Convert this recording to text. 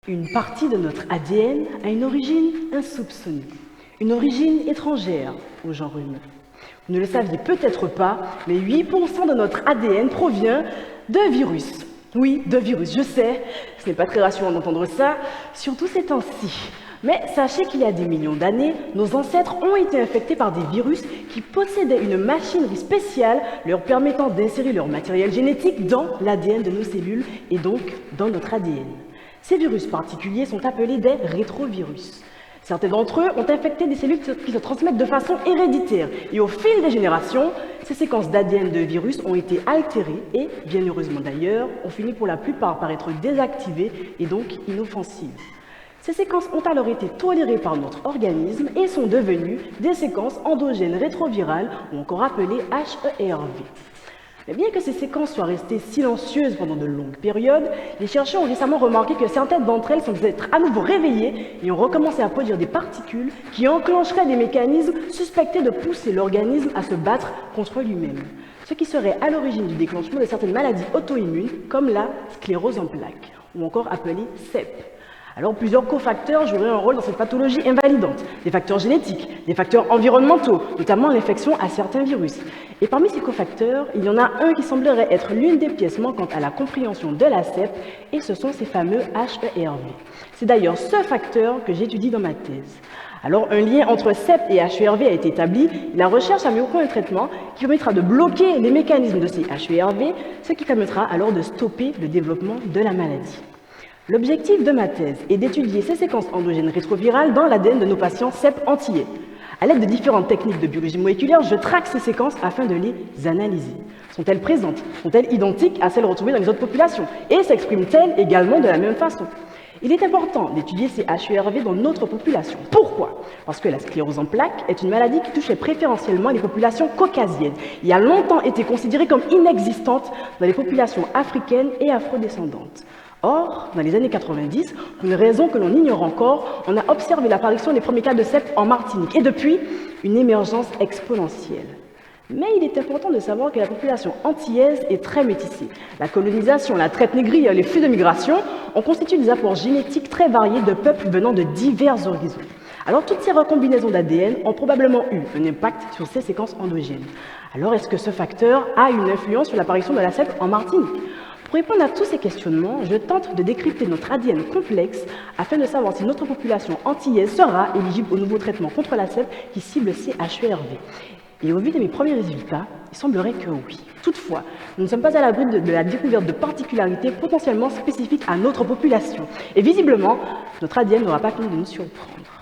Une partie de notre ADN a une origine insoupçonnée, une origine étrangère au genre humain. Vous ne le saviez peut-être pas, mais 8% de notre ADN provient de virus. Oui, de virus, je sais, ce n'est pas très rassurant d'entendre ça, surtout ces temps-ci. Mais sachez qu'il y a des millions d'années, nos ancêtres ont été infectés par des virus qui possédaient une machinerie spéciale leur permettant d'insérer leur matériel génétique dans l'ADN de nos cellules et donc dans notre ADN. Ces virus particuliers sont appelés des rétrovirus. Certains d'entre eux ont infecté des cellules qui se transmettent de façon héréditaire et au fil des générations, ces séquences d'ADN de virus ont été altérées et, bien heureusement d'ailleurs, ont fini pour la plupart par être désactivées et donc inoffensives. Ces séquences ont alors été tolérées par notre organisme et sont devenues des séquences endogènes rétrovirales ou encore appelées HERV. Mais bien que ces séquences soient restées silencieuses pendant de longues périodes, les chercheurs ont récemment remarqué que certaines d'entre elles semblent être à nouveau réveillées et ont recommencé à produire des particules qui enclencheraient des mécanismes suspectés de pousser l'organisme à se battre contre lui-même, ce qui serait à l'origine du déclenchement de certaines maladies auto-immunes comme la sclérose en plaques, ou encore appelée CEP. Alors plusieurs cofacteurs joueraient un rôle dans cette pathologie invalidante, des facteurs génétiques, des facteurs environnementaux, notamment l'infection à certains virus. Et parmi ces cofacteurs, il y en a un qui semblerait être l'une des pièces manquantes à la compréhension de la CEP, et ce sont ces fameux HERV. C'est d'ailleurs ce facteur que j'étudie dans ma thèse. Alors un lien entre CEP et HERV a été établi, et la recherche a mis au point un traitement qui permettra de bloquer les mécanismes de ces HERV, ce qui permettra alors de stopper le développement de la maladie. L'objectif de ma thèse est d'étudier ces séquences endogènes rétrovirales dans l'ADN de nos patients CEP antillais. À l'aide de différentes techniques de biologie moléculaire, je traque ces séquences afin de les analyser. Sont-elles présentes? Sont-elles identiques à celles retrouvées dans les autres populations? Et s'expriment-elles également de la même façon? Il est important d'étudier ces HERV dans notre population. Pourquoi? Parce que la sclérose en plaques est une maladie qui touchait préférentiellement les populations caucasiennes et a longtemps été considérée comme inexistante dans les populations africaines et afrodescendantes. Or, dans les années 90, pour une raison que l'on ignore encore, on a observé l'apparition des premiers cas de CEP en Martinique et depuis, une émergence exponentielle. Mais il est important de savoir que la population antillaise est très métissée. La colonisation, la traite négrière, les flux de migration ont constitué des apports génétiques très variés de peuples venant de divers horizons. Alors toutes ces recombinaisons d'ADN ont probablement eu un impact sur ces séquences endogènes. Alors est-ce que ce facteur a une influence sur l'apparition de la CEP en Martinique? Pour répondre à tous ces questionnements, je tente de décrypter notre ADN complexe afin de savoir si notre population antillaise sera éligible au nouveau traitement contre la CEP qui cible ces HERV. Et au vu de mes premiers résultats, il semblerait que oui. Toutefois, nous ne sommes pas à l'abri de la découverte de particularités potentiellement spécifiques à notre population. Et visiblement, notre ADN n'aura pas fini de nous surprendre.